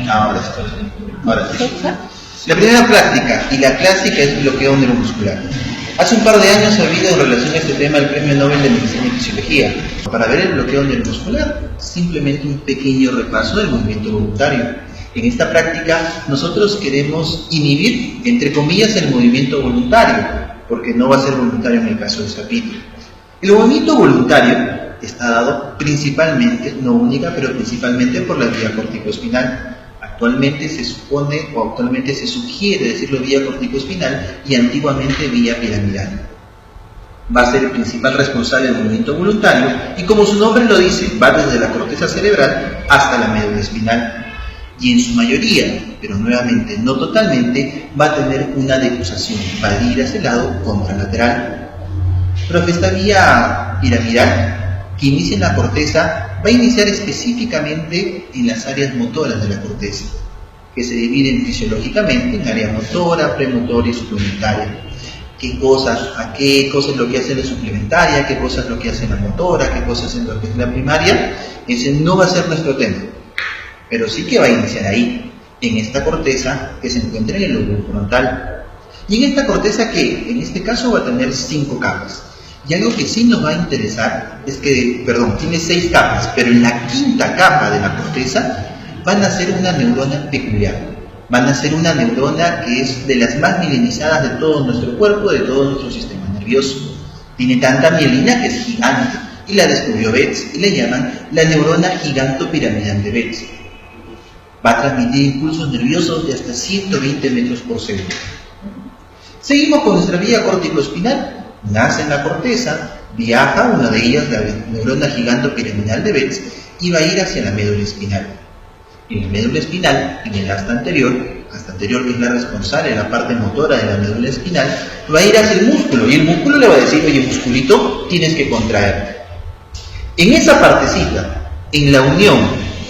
Ahora sí. Ahora sí. La primera práctica y la clásica es bloqueo neuromuscular. Hace un par de años ha habido en relación a este tema el Premio Nobel de Medicina y Fisiología. Para ver el bloqueo neuromuscular, simplemente un pequeño repaso del movimiento voluntario. En esta práctica nosotros queremos inhibir, entre comillas, el movimiento voluntario, porque no va a ser voluntario en el caso del sapito. El movimiento voluntario está dado principalmente, no única, pero principalmente por la vía corticoespinal. Actualmente se supone, o actualmente se sugiere decirlo vía corticoespinal y antiguamente vía piramidal. Va a ser el principal responsable del movimiento voluntario y, como su nombre lo dice, va desde la corteza cerebral hasta la médula espinal. Y en su mayoría, pero nuevamente no totalmente, va a tener una decusación, va a ir hacia el lado contralateral. Pero esta vía piramidal, que inicia en la corteza, va a iniciar específicamente en las áreas motoras de la corteza, que se dividen fisiológicamente en área motora, premotora y suplementaria. ¿Qué cosas es lo que hace la suplementaria? ¿Qué cosas es lo que hace la motora? ¿Qué cosas es lo que hace la primaria? Ese no va a ser nuestro tema, pero sí que va a iniciar ahí, en esta corteza que se encuentra en el lóbulo frontal. Y en esta corteza que, en este caso, va a tener 5 capas. Y algo que sí nos va a interesar es que, tiene 6 capas, pero en la 5ª capa de la corteza van a ser una neurona peculiar. Van a ser una neurona que es de las más mielinizadas de todo nuestro cuerpo, de todo nuestro sistema nervioso. Tiene tanta mielina que es gigante, y la descubrió Betz, y le llaman la neurona gigantopiramidal de Betz. Va a transmitir impulsos nerviosos de hasta 120 metros por segundo. Seguimos con nuestra vía corticoespinal. Nace en la corteza, viaja, una de ellas, la neurona gigantopiramidal de Betz, y va a ir hacia la médula espinal. En la médula espinal, en el asta anterior que es la responsable de la parte motora de la médula espinal, va a ir hacia el músculo, y el músculo le va a decir: oye, musculito, tienes que contraer. En esa partecita, en la unión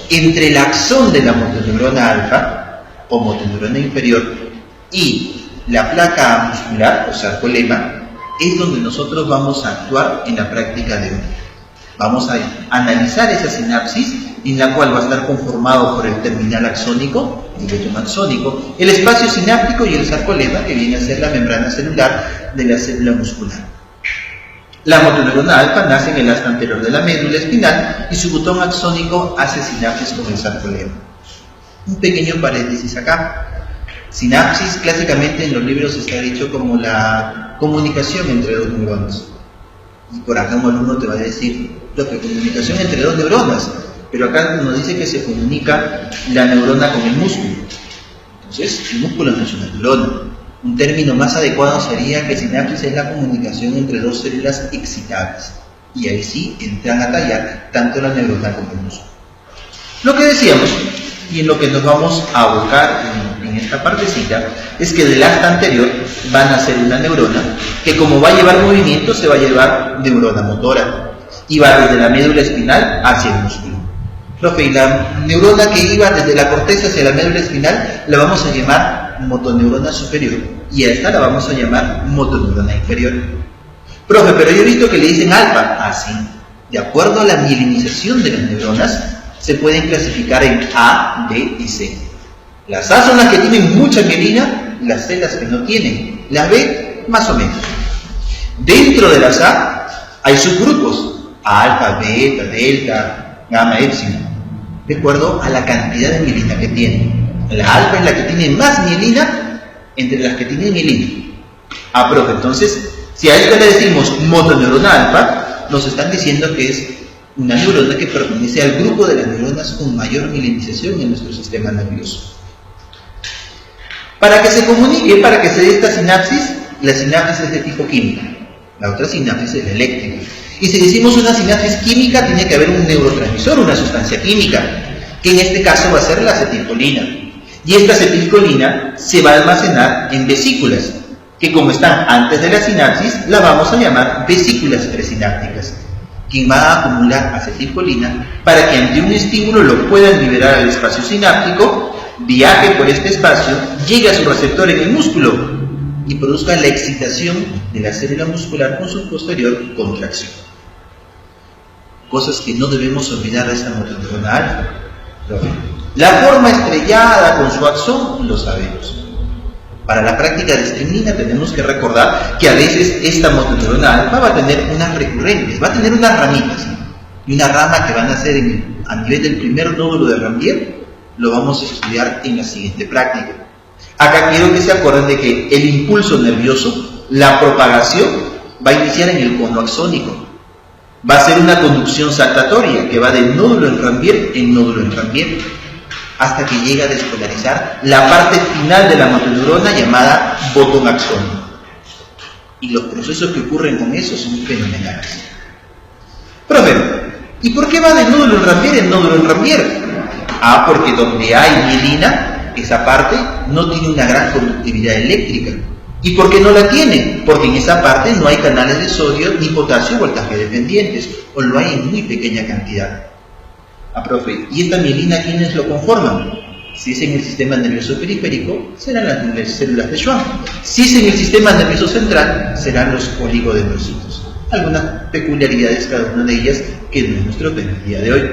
entre el axón de la motoneurona alfa, o motoneurona inferior, y la placa muscular, o sarcolema, es donde nosotros vamos a actuar en la práctica de hoy. Vamos a analizar esa sinapsis, en la cual va a estar conformado por el terminal axónico, el vetum axónico, el espacio sináptico y el sarcolema, que viene a ser la membrana celular de la célula muscular. La motoneurona alfa nace en el asta anterior de la médula espinal y su botón axónico hace sinapsis con el sarcolema. Un pequeño paréntesis acá. Sinapsis, clásicamente en los libros está dicho como la comunicación entre 2 neuronas. Y por acá un alumno te va a decir: profe, comunicación entre 2 neuronas, pero acá nos dice que se comunica la neurona con el músculo. Entonces, el músculo no es una neurona. Un término más adecuado sería que sinapsis es la comunicación entre 2 células excitables. Y ahí sí entran a tallar tanto la neurona como el músculo. Lo que decíamos, y en lo que nos vamos a abocar en esta partecita, es que del asta anterior va a nacer una neurona que, como va a llevar movimiento, se va a llevar neurona motora, y va desde la médula espinal hacia el músculo. Profe, y la neurona que iba desde la corteza hacia la médula espinal la vamos a llamar motoneurona superior, y a esta la vamos a llamar motoneurona inferior. Profe, pero yo he visto que le dicen alfa. Así, de acuerdo a la mielinización de las neuronas, se pueden clasificar en A, B y C. Las A son las que tienen mucha mielina, las C las que no tienen, las B más o menos. Dentro de las A hay subgrupos: alfa, beta, delta, gamma, epsilon, de acuerdo a la cantidad de mielina que tienen. La alfa es la que tiene más mielina entre las que tienen mielina. Profe, entonces, si a esto le decimos motoneurona alfa, nos están diciendo que es una neurona que pertenece al grupo de las neuronas con mayor mielinización en nuestro sistema nervioso. Para que se comunique, para que se dé esta sinapsis, la sinapsis es de tipo química, la otra sinapsis es la eléctrica. Y si decimos una sinapsis química, tiene que haber un neurotransmisor, una sustancia química, que en este caso va a ser la acetilcolina. Y esta acetilcolina se va a almacenar en vesículas, que como están antes de la sinapsis, la vamos a llamar vesículas presinápticas. Quien va a acumular acetilcolina para que ante un estímulo lo puedan liberar al espacio sináptico, viaje por este espacio, llegue a su receptor en el músculo y produzca la excitación de la célula muscular con su posterior contracción. Cosas que no debemos olvidar de esta motoneurona alfa. La forma estrellada con su axón lo sabemos. Para la práctica de estricnina tenemos que recordar que a veces esta motoneuronal alfa va a tener unas recurrentes, va a tener unas ramitas. Y una rama que van a ser a nivel del primer nódulo de Ramvier, lo vamos a estudiar en la siguiente práctica. Acá quiero que se acuerden de que el impulso nervioso, la propagación, va a iniciar en el cono axónico. Va a ser una conducción saltatoria que va de nódulo en Ramvier en nódulo en Ramvier, hasta que llega a despolarizar la parte final de la motoneurona llamada botón axónico. Y los procesos que ocurren con eso son fenomenales. Profe, ¿y por qué va de nódulo en Ramvier en nódulo en Ramvier? Porque donde hay mielina, esa parte no tiene una gran conductividad eléctrica. ¿Y por qué no la tiene? Porque en esa parte no hay canales de sodio ni potasio voltaje dependientes, o lo hay en muy pequeña cantidad. Profe, ¿y esta mielina quiénes lo conforman? Si es en el sistema nervioso periférico, serán las células de Schwann. Si es en el sistema nervioso central, serán los oligodendrocitos. Algunas peculiaridades, cada una de ellas, que no es nuestro tema el día de hoy.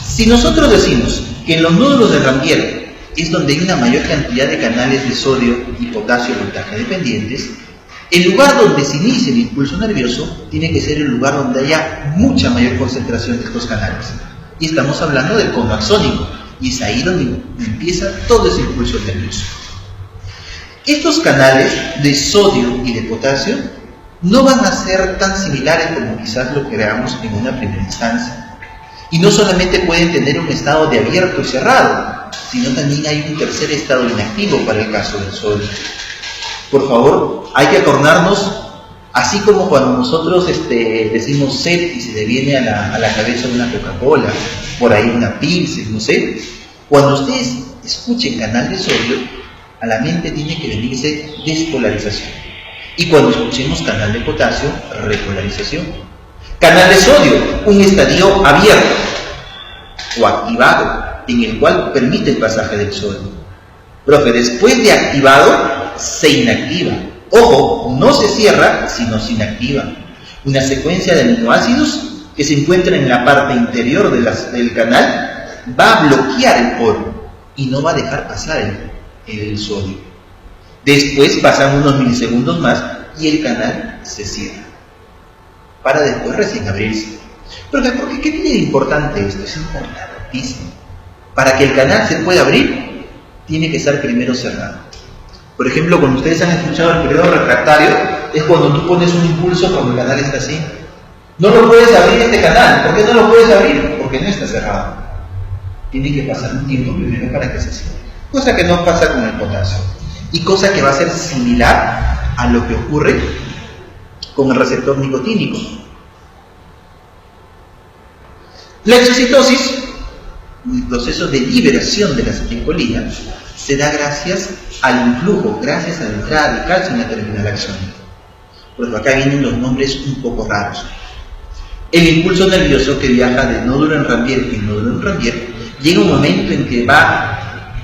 Si nosotros decimos que en los nódulos de Ramvier es donde hay una mayor cantidad de canales de sodio y potasio voltaje dependientes, el lugar donde se inicia el impulso nervioso tiene que ser el lugar donde haya mucha mayor concentración de estos canales. Y estamos hablando del cono axónico, y es ahí donde empieza todo ese impulso nervioso. Estos canales de sodio y de potasio no van a ser tan similares como quizás lo creamos en una primera instancia. Y no solamente pueden tener un estado de abierto y cerrado, sino también hay un tercer estado inactivo para el caso del sodio. Por favor, hay que acordarnos, así como cuando nosotros decimos sed y se le viene a la cabeza una Coca-Cola, por ahí una Pilsen, no sé. Cuando ustedes escuchen canal de sodio, a la mente tiene que venirse despolarización. Y cuando escuchemos canal de potasio, repolarización. Canal de sodio, un estadio abierto o activado, en el cual permite el pasaje del sodio. Profe, después de activado, se inactiva. Ojo, no se cierra, sino se inactiva. Una secuencia de aminoácidos que se encuentra en la parte interior del canal va a bloquear el poro y no va a dejar pasar el sodio. Después pasan unos milisegundos más y el canal se cierra, para después recién abrirse. ¿Por qué tiene de importante esto? Es importantísimo. Para que el canal se pueda abrir, tiene que estar primero cerrado. Por ejemplo, cuando ustedes han escuchado el periodo refractario, es cuando tú pones un impulso cuando el canal está así. No lo puedes abrir este canal. ¿Por qué no lo puedes abrir? Porque no está cerrado. Tiene que pasar un tiempo primero para que se cierre. Cosa que no pasa con el potasio. Y cosa que va a ser similar a lo que ocurre con el receptor nicotínico. La exocitosis, el proceso de liberación de la acetilcolina, se da gracias al influjo, gracias a la entrada de calcio en la terminal axónica. Por eso acá vienen los nombres un poco raros. El impulso nervioso que viaja de nódulo en Ramvier en nódulo en Ramvier, llega un momento en que va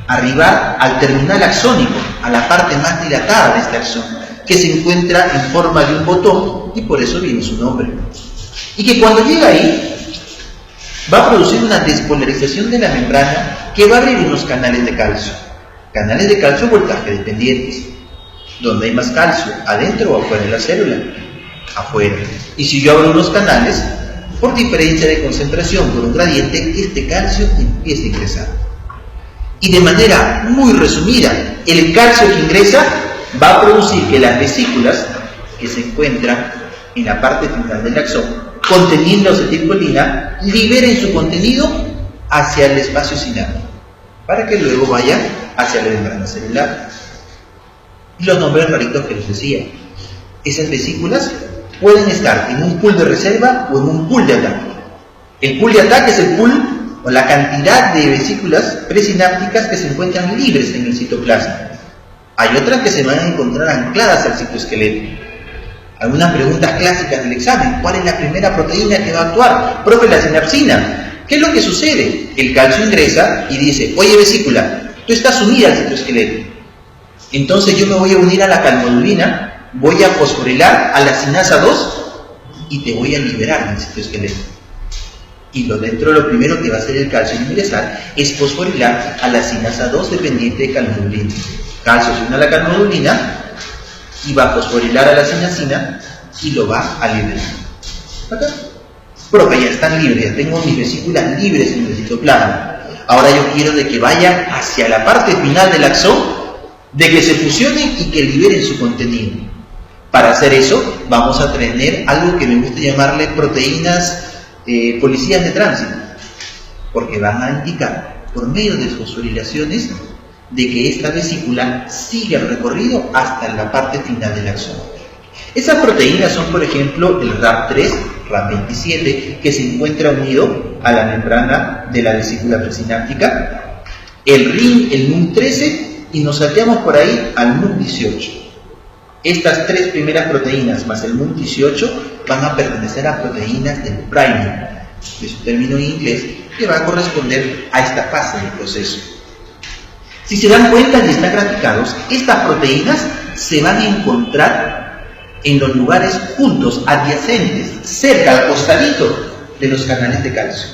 a arribar al terminal axónico, a la parte más dilatada de este axón, que se encuentra en forma de un botón, y por eso viene su nombre. Y que cuando llega ahí, va a producir una despolarización de la membrana que va a abrir unos canales de calcio. Canales de calcio voltaje dependientes. ¿Dónde hay más calcio? ¿Adentro o afuera de la célula? Afuera. Y si yo abro unos canales, por diferencia de concentración por un gradiente, este calcio empieza a ingresar. Y de manera muy resumida, el calcio que ingresa va a producir que las vesículas que se encuentran en la parte final del axón, conteniendo acetilcolina, liberen su contenido hacia el espacio sináptico, para que luego vaya hacia la membrana celular. Y los nombres raritos que les decía. Esas vesículas pueden estar en un pool de reserva o en un pool de ataque. El pool de ataque es el pool o la cantidad de vesículas presinápticas que se encuentran libres en el citoplasma. Hay otras que se van a encontrar ancladas al citoesqueleto. Algunas preguntas clásicas del examen. ¿Cuál es la primera proteína que va a actuar? Profe, la sinapsina. ¿Qué es lo que sucede? El calcio ingresa y dice, oye vesícula, tú estás unida al citoesqueleto. Entonces yo me voy a unir a la calmodulina, voy a fosforilar a la sinasa 2 y te voy a liberar del citoesqueleto. Y dentro de lo primero que va a hacer el calcio en ingresar es fosforilar a la sinasa 2 dependiente de calmodulina. Calcio se une a la calmodulina y va a fosforilar a la sinasina y lo va a liberar. ¿Acá? Profe, ya están libres, ya tengo mis vesículas libres en el citoplasma. Ahora yo quiero de que vayan hacia la parte final del axón, de que se fusionen y que liberen su contenido. Para hacer eso, vamos a tener algo que me gusta llamarle proteínas policías de tránsito, porque van a indicar, por medio de fosforilaciones, de que esta vesícula sigue el recorrido hasta la parte final del axón. Esas proteínas son, por ejemplo, el RAP3, RAP27, que se encuentra unido a la membrana de la vesícula presináptica, el RIN, el MUN13, y nos salteamos por ahí al MUN18. Estas tres primeras proteínas más el MUN18 van a pertenecer a proteínas del priming, de su término en inglés, que va a corresponder a esta fase del proceso. Si se dan cuenta y están graficados, estas proteínas se van a encontrar en los lugares juntos, adyacentes, cerca, al costadito de los canales de calcio.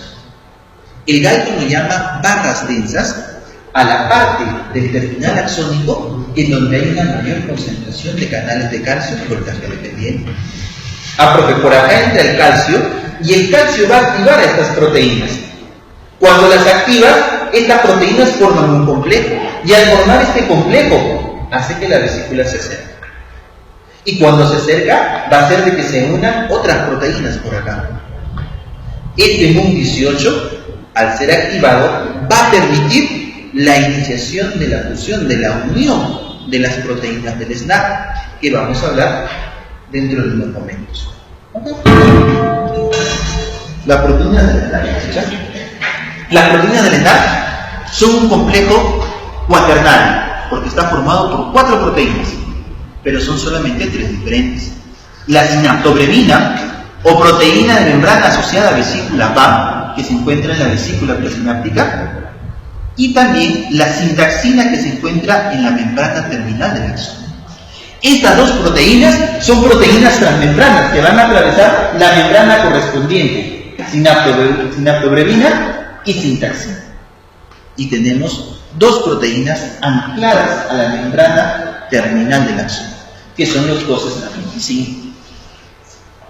El Galton lo llama barras densas a la parte del terminal axónico en donde hay una mayor concentración de canales de calcio y voltaje dependiente. Porque por acá entra el calcio y el calcio va a activar a estas proteínas. Cuando las activa, estas proteínas forman un complejo y al formar este complejo hace que la vesícula se acerque. Y cuando se acerca va a hacer de que se unan otras proteínas por acá. Este MUN18, al ser activado, va a permitir la iniciación de la fusión, de la unión de las proteínas del SNAP, que vamos a hablar dentro de unos momentos. La proteína del SNAP, las proteínas del SNAP son un complejo cuaternario, porque está formado por 4 proteínas, pero son solamente 3 diferentes. La sinaptobrevina, o proteína de membrana asociada a vesícula PAM, que se encuentra en la vesícula presináptica, y también la sintaxina, que se encuentra en la membrana terminal del axón. Estas dos proteínas son proteínas transmembranas que van a atravesar la membrana correspondiente, sinaptobrevina y sintaxina. Y tenemos 2 proteínas ancladas a la membrana terminal del axón, que son los COSES-NAP25.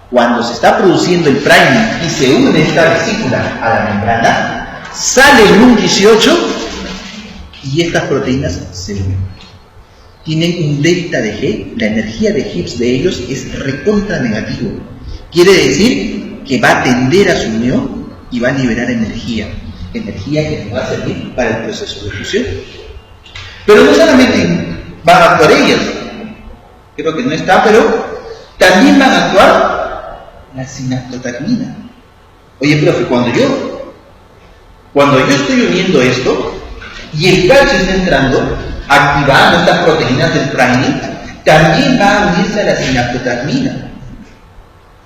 Cuando se está produciendo el priming y se une esta vesícula a la membrana, sale el MUN18 y estas proteínas se unen. Tienen un delta de G, la energía de Gibbs de ellos es recontra negativo. Quiere decir que va a tender a su unión y va a liberar energía que nos va a servir para el proceso de fusión. Pero no solamente van a actuar ellas, creo que no está, pero también van a actuar la sinaptotacmina. Oye, profe, cuando yo estoy uniendo esto y el calcio está entrando, activando estas proteínas del priming, también va a unirse a la sinaptotacmina.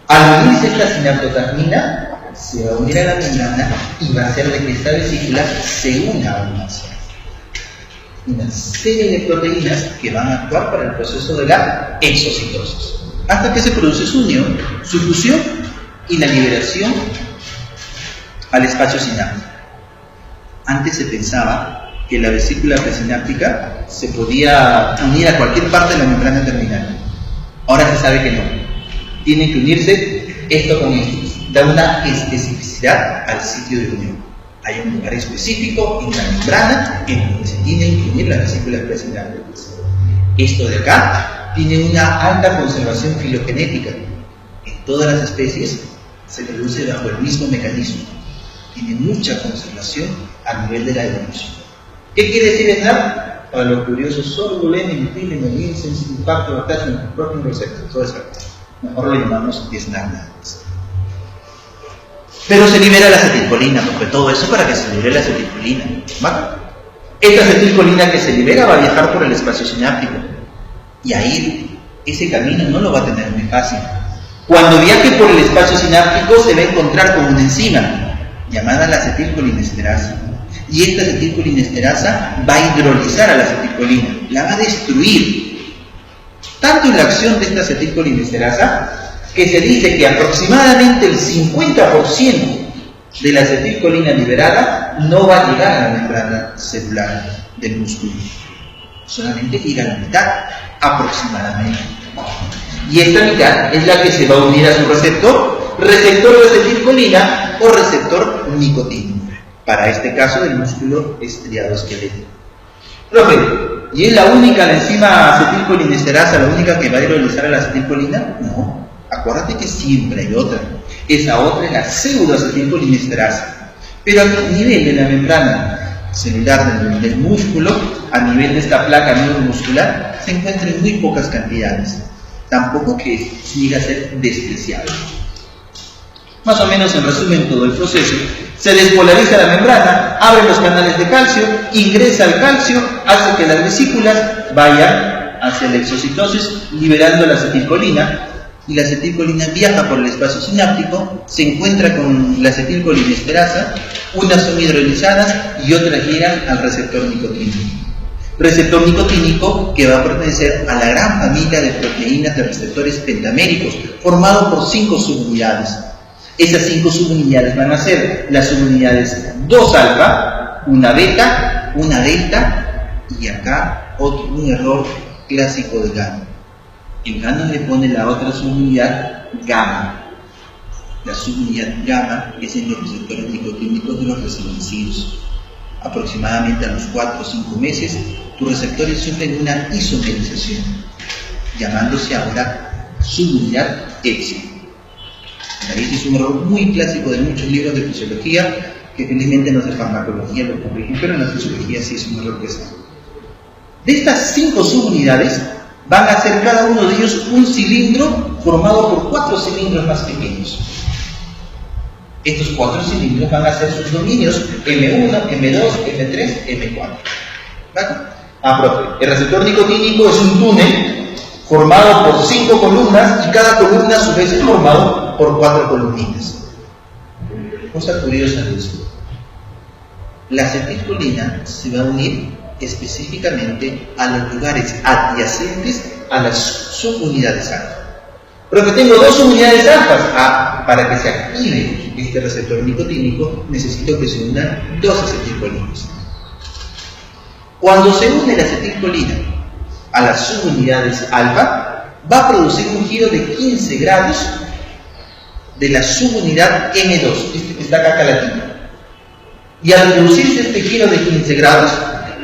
Al unirse esta sinaptotacmina, se va a unir a la membrana y va a hacer de que esta vesícula se una aún más. Una serie de proteínas que van a actuar para el proceso de la exocitosis, hasta que se produce su unión, su fusión y la liberación al espacio sináptico. Antes se pensaba que la vesícula presináptica se podía unir a cualquier parte de la membrana terminal. Ahora se sabe que no. Tienen que unirse esto con esto. Da una especificidad al sitio de unión. Hay un lugar específico en la membrana en donde se tienen que unir las vesículas presinápticas. Esto de acá tiene una alta conservación filogenética. En todas las especies se produce bajo el mismo mecanismo. Tiene mucha conservación a nivel de la evolución. ¿Qué quiere decir SNAP? Para los curiosos, solo metil, impacto, attachment, protein receptor, todo eso. Mejor lo llamamos SNAP. Pero se libera la acetilcolina, porque todo eso para que se libere la acetilcolina. ¿Vale? Esta acetilcolina que se libera va a viajar por el espacio sináptico. Y ahí ese camino no lo va a tener muy fácil. Cuando viaje por el espacio sináptico se va a encontrar con una enzima llamada la acetilcolinesterasa. Y esta acetilcolinesterasa va a hidrolizar a la acetilcolina, la va a destruir. Tanto en la acción de esta acetilcolinesterasa que se dice que aproximadamente el 50% de la acetilcolina liberada no va a llegar a la membrana celular del músculo. Solamente llega a la mitad, aproximadamente. Y esta mitad es la que se va a unir a su receptor de acetilcolina o receptor nicotínico, para este caso del músculo estriado esquelético. Profe, ¿y es la única la enzima acetilcolinesterasa, la única que va a hidrolizar a la acetilcolina? No, acuérdate que siempre hay otra. Esa otra es la pseudoacetilcolinesterasa. Pero a nivel de la membrana celular del músculo, a nivel de esta placa neuromuscular, se encuentra en muy pocas cantidades. Tampoco que llegue a ser despreciable. Más o menos, en resumen, todo el proceso. Se despolariza la membrana, abre los canales de calcio, ingresa el calcio, hace que las vesículas vayan hacia la exocitosis, liberando la acetilcolina, y la acetilcolina viaja por el espacio sináptico, se encuentra con la acetilcolinesterasa, unas son hidrolizadas y otras llegan al receptor nicotínico. Receptor nicotínico que va a pertenecer a la gran familia de proteínas de receptores pentaméricos, formado por 5 subunidades. Esas 5 subunidades van a ser las subunidades 2-alfa, una beta, una delta, y acá un error clásico de Gano. El Gano le pone la otra subunidad gamma. La subunidad gamma es en los receptores nicotínicos de los recién nacidos. Aproximadamente a los 4 o 5 meses, tus receptores sufren una isomerización, llamándose ahora subunidad éxito. Este es un error muy clásico de muchos libros de fisiología, que felizmente no de farmacología lo corrigen, pero en la fisiología sí es un error pesado. De estas 5 subunidades, van a ser cada uno de ellos un cilindro formado por 4 cilindros más pequeños. Estos 4 cilindros van a ser sus dominios M1, M2, M3, M4. ¿Vale? Profe, el receptor nicotínico es un túnel formado por 5 columnas y cada columna a su vez es formado por 4 columnitas. Cosa curiosa de esto. La acetilcolina se va a unir específicamente a los lugares adyacentes a las subunidades alfa. Pero que tengo 2 subunidades alfas, para que se active este receptor nicotínico necesito que se unan 2 acetilcolinas. Cuando se une la acetilcolina a las subunidades alfa, va a producir un giro de 15 grados de la subunidad M2, este que está acá calatina. Y al producirse este giro de 15 grados,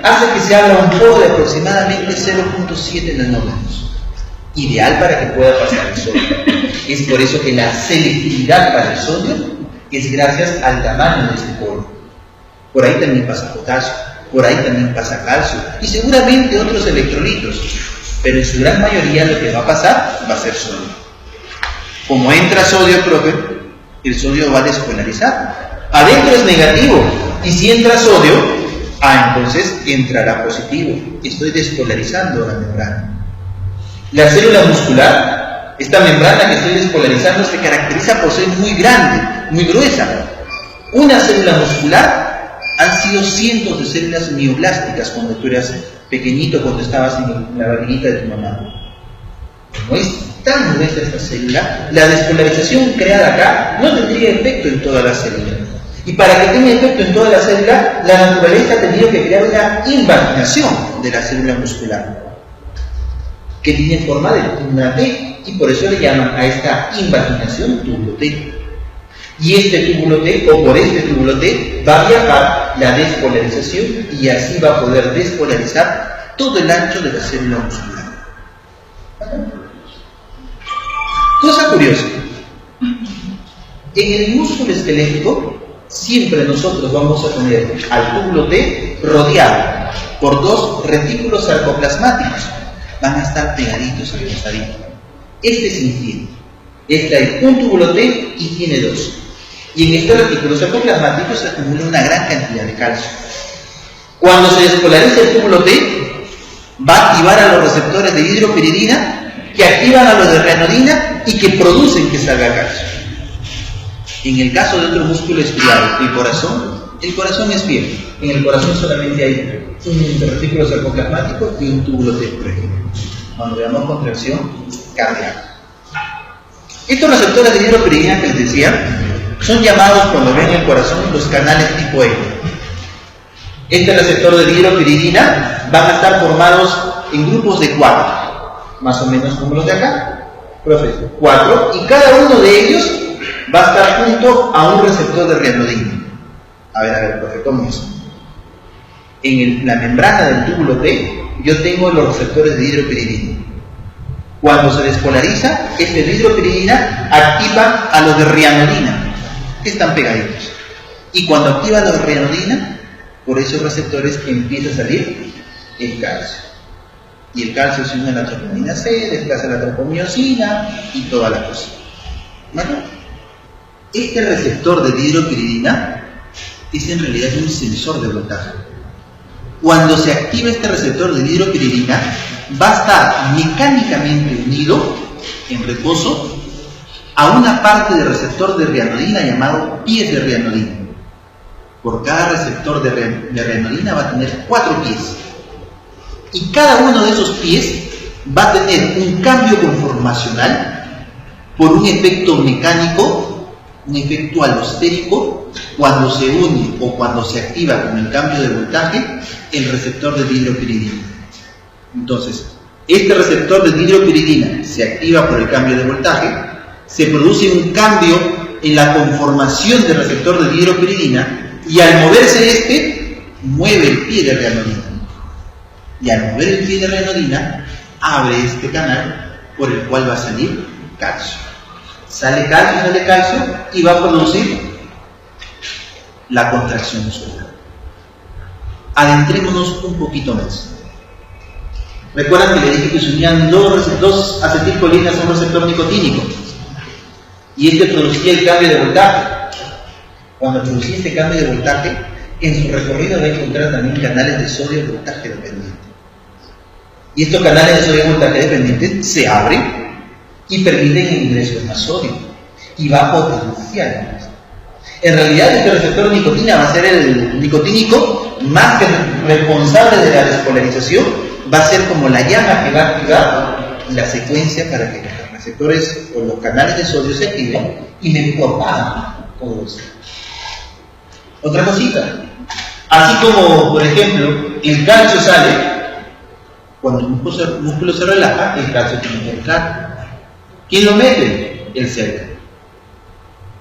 hace que se abra un poro de aproximadamente 0.7 nanómetros, ideal para que pueda pasar el sodio. Es por eso que la selectividad para el sodio es gracias al tamaño de este poro. Por ahí también pasa potasio, por ahí también pasa calcio y seguramente otros electrolitos, pero en su gran mayoría lo que va a pasar va a ser sodio. Como entra sodio, profe, el sodio va a despolarizar. Adentro es negativo, y si entra sodio, entonces entrará positivo. Estoy despolarizando la membrana. La célula muscular, esta membrana que estoy despolarizando, se caracteriza por ser muy grande, muy gruesa. Una célula muscular han sido cientos de células mioblásticas cuando tú eras pequeñito, cuando estabas en la barriguita de tu mamá. Como es tan gruesa esta célula, la despolarización creada acá no tendría efecto en toda la célula. Y para que tenga efecto en toda la célula, la naturaleza ha tenido que crear una invaginación de la célula muscular, que tiene forma de una T, y por eso le llaman a esta invaginación túbulo T. Y este túbulo T, o por este túbulo T, va a viajar la despolarización y así va a poder despolarizar todo el ancho de la célula muscular. Cosa curiosa, en el músculo esquelético siempre nosotros vamos a tener al túbulo T rodeado por 2 retículos sarcoplasmáticos. Van a estar pegaditos al costadito. Este es infiel. Este hay un túbulo T y tiene 2. Y en este retículo sarcoplasmático se acumula una gran cantidad de calcio. Cuando se despolariza el túbulo T, va a activar a los receptores de hidropiridina, que activan a los de ranodina y que producen que salga calcio. En el caso de otro músculo estriado, el corazón es fiel. En el corazón solamente hay un retículo sarcoplasmático y un túbulo T, por ejemplo. Cuando veamos contracción cardíaca. Estos receptores de hidropiridina que les decía Son llamados, cuando ven el corazón, los canales tipo E. Este receptor de dihidropiridina van a estar formados en grupos de 4, más o menos como los de acá, profe, 4, y cada uno de ellos va a estar junto a un receptor de rianodina. A ver, profe, ¿cómo es? En la membrana del túbulo T, yo tengo los receptores de dihidropiridina. Cuando se despolariza, este dihidropiridina activa a los de rianodina, que están pegaditos. Y cuando activa a los de rianodina, por esos receptores empieza a salir el calcio. Y el calcio se une a la troponina C, desplaza la tropomiosina y toda la cosa. ¿Vale? Este receptor de dihidropiridina es en realidad un sensor de voltaje. Cuando se activa este receptor de dihidropiridina, va a estar mecánicamente unido en reposo a una parte del receptor de rianodina llamado pies de rianodina. Por cada receptor de rianodina va a tener 4 pies. Y cada uno de esos pies va a tener un cambio conformacional por un efecto mecánico, un efecto alostérico, cuando se une o cuando se activa con el cambio de voltaje el receptor de dihidropiridina. Entonces, este receptor de dihidropiridina se activa por el cambio de voltaje, se produce un cambio en la conformación del receptor de dihidropiridina y al moverse este, mueve el pie de rianodina. Y al mover el pie de rianodina, abre este canal por el cual va a salir calcio. Sale calcio y va a producir la contracción muscular. Adentrémonos un poquito más. Recuerdan que le dije que se unían dos acetilcolinas a un receptor nicotínico y este producía el cambio de voltaje. Cuando producía este cambio de voltaje, en su recorrido va a encontrar también canales de sodio voltaje dependiente. Y estos canales de sodio voltaje dependiente se abren y permiten el ingreso de más sodio y va a potenciar. En realidad este receptor de nicotina va a ser el nicotínico más que responsable de la despolarización, va a ser como la llama que va a activar la secuencia para que los receptores o los canales de sodio se activen y me propagan todo esto. Otra cosita, así como por ejemplo el calcio sale, cuando el músculo se relaja, el calcio tiene que entrar. ¿Quién lo mete? El cerca.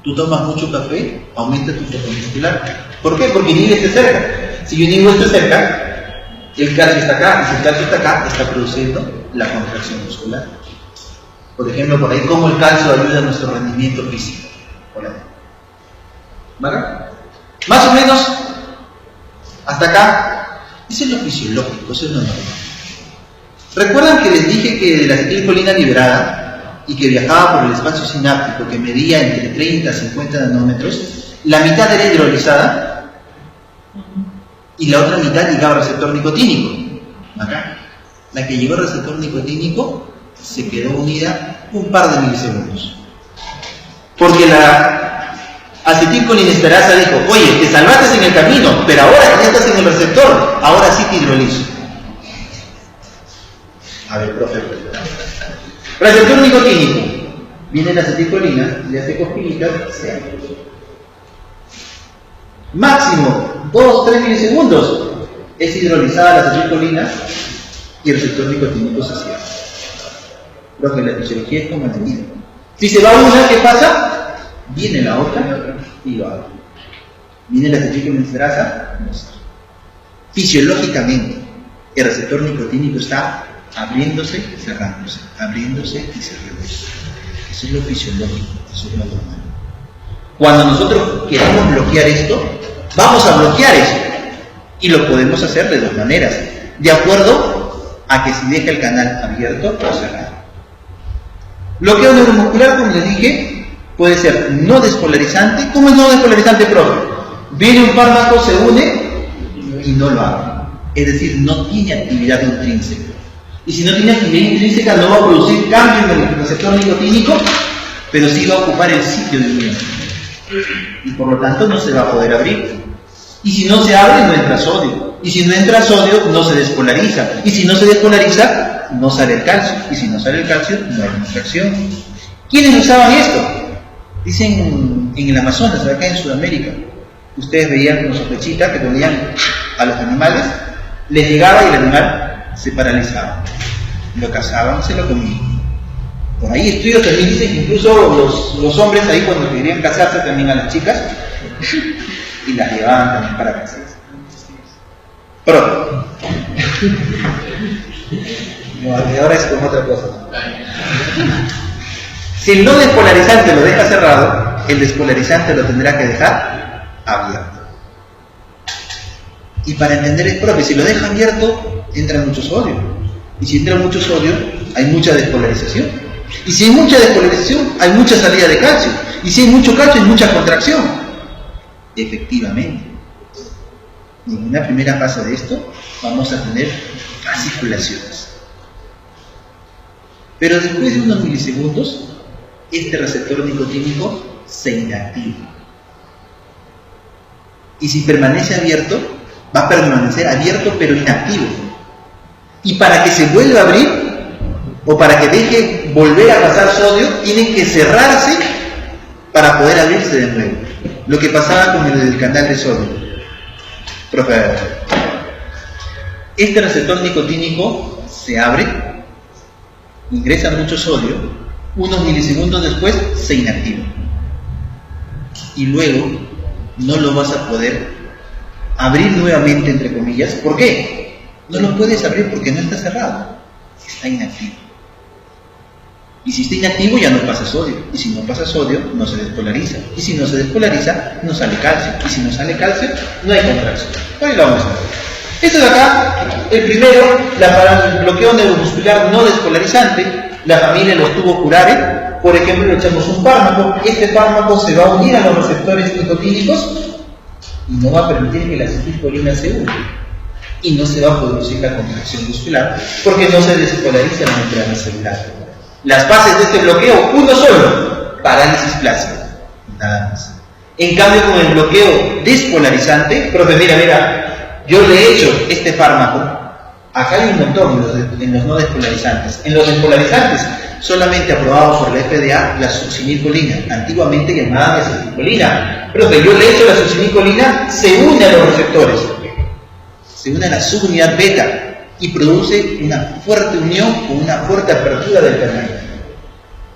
Tú tomas mucho café, aumenta tu presión muscular. ¿Por qué? Porque inhibe este cerca. Si yo inhibo este cerca, el calcio está acá, y si el calcio está acá, está produciendo la contracción muscular. Por ejemplo, por ahí, cómo el calcio ayuda a nuestro rendimiento físico. ¿Vale? Más o menos, hasta acá, eso es lo fisiológico, eso es lo normal. ¿Recuerdan que les dije que la acetilcolina liberada y que viajaba por el espacio sináptico que medía entre 30 a 50 nanómetros, la mitad era hidrolizada y la otra mitad llegaba al receptor nicotínico? Acá. La que llegó al receptor nicotínico se quedó unida un par de milisegundos. Porque la acetilcolinesterasa dijo, oye, te salvaste en el camino, pero ahora que ya estás en el receptor, ahora sí te hidrolizo. A ver, profe. Receptor nicotínico. Viene la acetilcolina, le hace cosquillitas, se abre. Máximo 2-3 milisegundos es hidrolizada la acetilcolina y el receptor nicotínico se cierra. Profe, la fisiología es como la vida. Si se va una, ¿qué pasa? Viene la otra y lo abre. Viene la acetilcolinesterasa, no sé. Fisiológicamente, el receptor nicotínico está abriéndose y cerrándose, abriéndose y cerrándose. Eso es lo fisiológico, eso es lo normal. Cuando nosotros queremos bloquear esto, vamos a bloquear eso. Y lo podemos hacer de dos maneras, de acuerdo a que si deja el canal abierto o cerrado. Bloqueo neuromuscular, como les dije, puede ser no despolarizante. ¿Cómo es no despolarizante, profe? Viene un fármaco, se une y no lo abre. Es decir, no tiene actividad intrínseca. Y si no tiene actividad intrínseca, no va a producir cambio en el receptor nicotínico, pero sí va a ocupar el sitio de unión. Y por lo tanto no se va a poder abrir. Y si no se abre, no entra sodio. Y si no entra sodio, no se despolariza. Y si no se despolariza, no sale el calcio. Y si no sale el calcio, no hay contracción. ¿Quiénes usaban esto? Dicen en el Amazonas, acá en Sudamérica, ustedes veían con su flechita que ponían a los animales, les llegaba y el animal se paralizaba. Lo cazaban, se lo comían. Por ahí estudios también dicen que incluso los hombres ahí cuando querían casarse también a las chicas y las llevaban también para casarse. Pero no, ahora es como otra cosa. Si el no despolarizante lo deja cerrado, el despolarizante lo tendrá que dejar abierto. Y para entender el propio, si lo deja abierto, entra mucho sodio. Y si entra mucho sodio, hay mucha despolarización. Y si hay mucha despolarización, hay mucha salida de calcio. Y si hay mucho calcio, hay mucha contracción. Efectivamente. En una primera fase de esto, vamos a tener fasciculaciones. Pero después de unos milisegundos, este receptor nicotínico se inactiva. Y si permanece abierto, va a permanecer abierto pero inactivo. Y para que se vuelva a abrir, o para que deje volver a pasar sodio, tiene que cerrarse para poder abrirse de nuevo. Lo que pasaba con el canal de sodio. Profe, este receptor nicotínico se abre, ingresa mucho sodio, unos milisegundos después se inactiva. Y luego no lo vas a poder abrir nuevamente, entre comillas. ¿Por qué? No lo puedes abrir porque no está cerrado, está inactivo. Y si está inactivo ya no pasa sodio, y si no pasa sodio no se despolariza, y si no se despolariza no sale calcio, y si no sale calcio no hay contracción. Hoy lo vamos a ver. Esto de acá, el primero, para el bloqueo neuromuscular no despolarizante, la familia de los tuboculares. Por ejemplo, le echamos un fármaco, este fármaco se va a unir a los receptores nicotínicos y no va a permitir que la acetilcolina se una, y no se va a producir la contracción muscular porque no se despolariza la membrana celular. Las fases de este bloqueo, uno solo, parálisis plástica, nada más. En cambio, con el bloqueo despolarizante, profe, mira, yo le he hecho este fármaco, acá hay un montón en los no despolarizantes. En los despolarizantes, solamente aprobado por la FDA, la succinilcolina, antiguamente llamada acetilcolina. Profe, yo le he hecho la succinilcolina, se une a los receptores, se une a la subunidad beta, y produce una fuerte unión con una fuerte apertura del canal.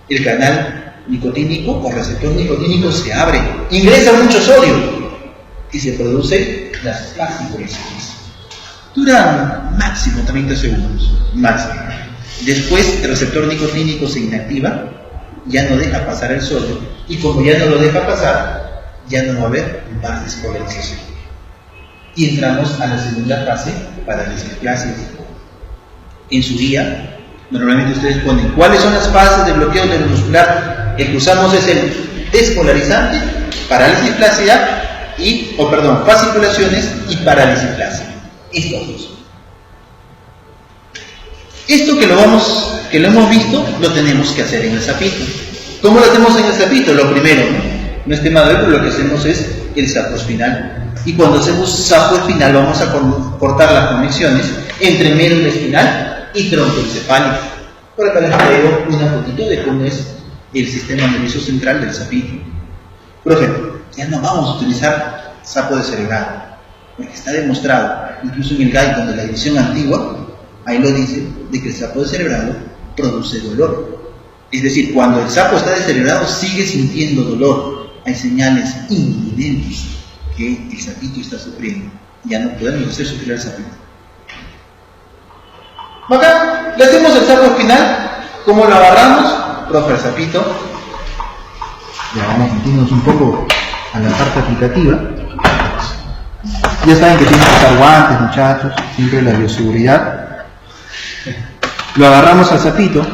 El canal nicotínico o receptor nicotínico se abre, ingresa mucho sodio y se produce las fasciculaciones. Duran máximo 30 segundos, máximo. Después el receptor nicotínico se inactiva, ya no deja pasar el sodio, y como ya no lo deja pasar, ya no va a haber más despolarización. Y entramos a la segunda fase, parálisis plástica. En su guía, normalmente ustedes ponen cuáles son las fases de bloqueo neuromuscular. El que usamos es el despolarizante, parálisis plácida fasciculaciones y parálisis plácida. Estos dos. Esto que lo hemos visto, lo tenemos que hacer en el sapito. ¿Cómo lo hacemos en el sapito? Lo primero, no es tema de hoy, pero lo que hacemos es el sapo espinal. Y cuando hacemos sapo espinal vamos a cortar las conexiones entre médula espinal y troncoencefálico. Por acá les traigo una fotito de cómo es el sistema nervioso central del sapito. Profe, ya no vamos a utilizar sapo descerebrado, porque está demostrado, incluso en el Gaikon de la edición antigua, ahí lo dice, de que el sapo descerebrado produce dolor. Es decir, cuando el sapo está descerebrado sigue sintiendo dolor. Hay señales inminentes que el sapito está sufriendo. Ya no podemos hacer sufrir al sapito. Acá le hacemos el sapo espinal. ¿Cómo lo agarramos? Profe, el sapito. Ya vamos a meternos un poco a la parte aplicativa. Ya saben que tienen que usar guantes, muchachos, siempre la bioseguridad. Lo agarramos al sapito.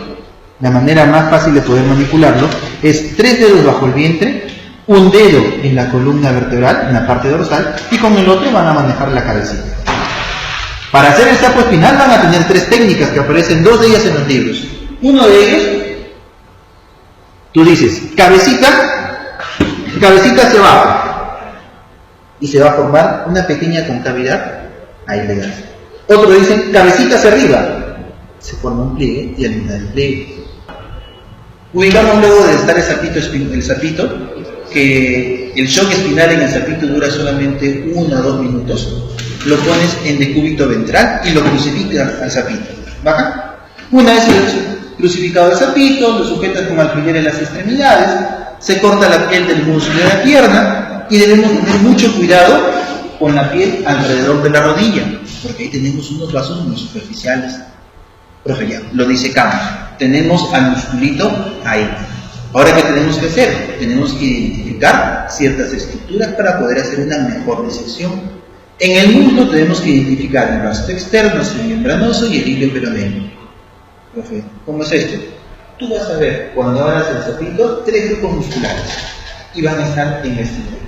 La manera más fácil de poder manipularlo es 3 dedos bajo el vientre, un dedo en la columna vertebral, en la parte dorsal, y con el otro van a manejar la cabecita. Para hacer el sapo espinal van a tener 3 técnicas que aparecen, 2 de ellas en los libros. Uno de ellos, tú dices, cabecita hacia abajo, y se va a formar una pequeña concavidad, ahí le das. Otro dice, cabecita hacia arriba, se forma un pliegue y elimina el pliegue. Ubicamos luego de estar el sapito, que el shock espinal en el sapito dura solamente 1 o 2 minutos. Lo pones en decúbito ventral y lo crucificas al sapito. ¿Baja? Una vez crucificado el sapito, lo sujetas con alfileres en las extremidades, se corta la piel del músculo de la pierna y debemos tener mucho cuidado con la piel alrededor de la rodilla, porque ahí tenemos unos vasos muy superficiales. Profe, ya, lo disecamos. Tenemos al musculito ahí. Ahora, ¿qué tenemos que hacer? Tenemos que identificar ciertas estructuras para poder hacer una mejor disección. En el muslo tenemos que identificar el vasto externo, el semimembranoso y el ilio peroneo. Profe, ¿cómo es esto? Tú vas a ver, cuando abras el sapito, 3 grupos musculares y van a estar en este nivel: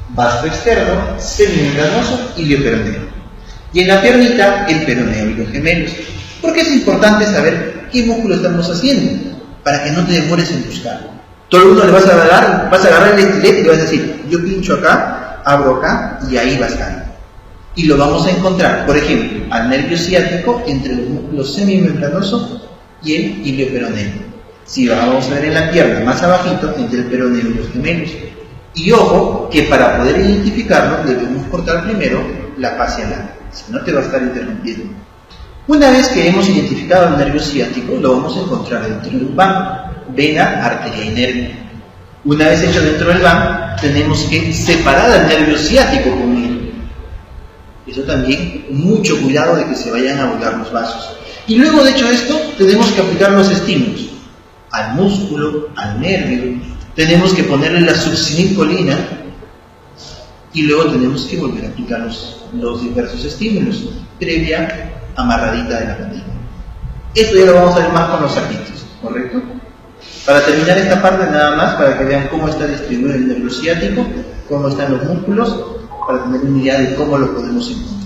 vasto externo, semimembranoso y ilio peroneo. Y en la piernita, el peroneo y los gemelos. ¿Por qué es importante saber qué músculo estamos haciendo? Para que no te demores en buscarlo. Todo el mundo le vas a agarrar el estilete y le vas a decir: yo pincho acá, abro acá y ahí va a estar. Y lo vamos a encontrar, por ejemplo, al nervio ciático entre los músculos semimembranoso y el ilio peroneo. Si vamos a ver en la pierna más abajito, entre el peroneo y los gemelos. Y ojo, que para poder identificarlo debemos cortar primero la fascia lana, si no te va a estar interrumpiendo. Una vez que hemos identificado el nervio ciático, lo vamos a encontrar dentro del VAM, vena, arteria y nervio. Una vez hecho dentro del VAM, tenemos que separar al nervio ciático con él. Eso también, mucho cuidado de que se vayan a volar los vasos. Y luego de hecho esto, tenemos que aplicar los estímulos al músculo, al nervio. Tenemos que ponerle la succinilcolina y luego tenemos que volver a aplicar los diversos estímulos previa amarradita de la pandilla. Esto ya lo vamos a ver más con los sapitos, ¿correcto? Para terminar esta parte, nada más para que vean cómo está distribuido el nervio ciático, cómo están los músculos, para tener una idea de cómo lo podemos encontrar.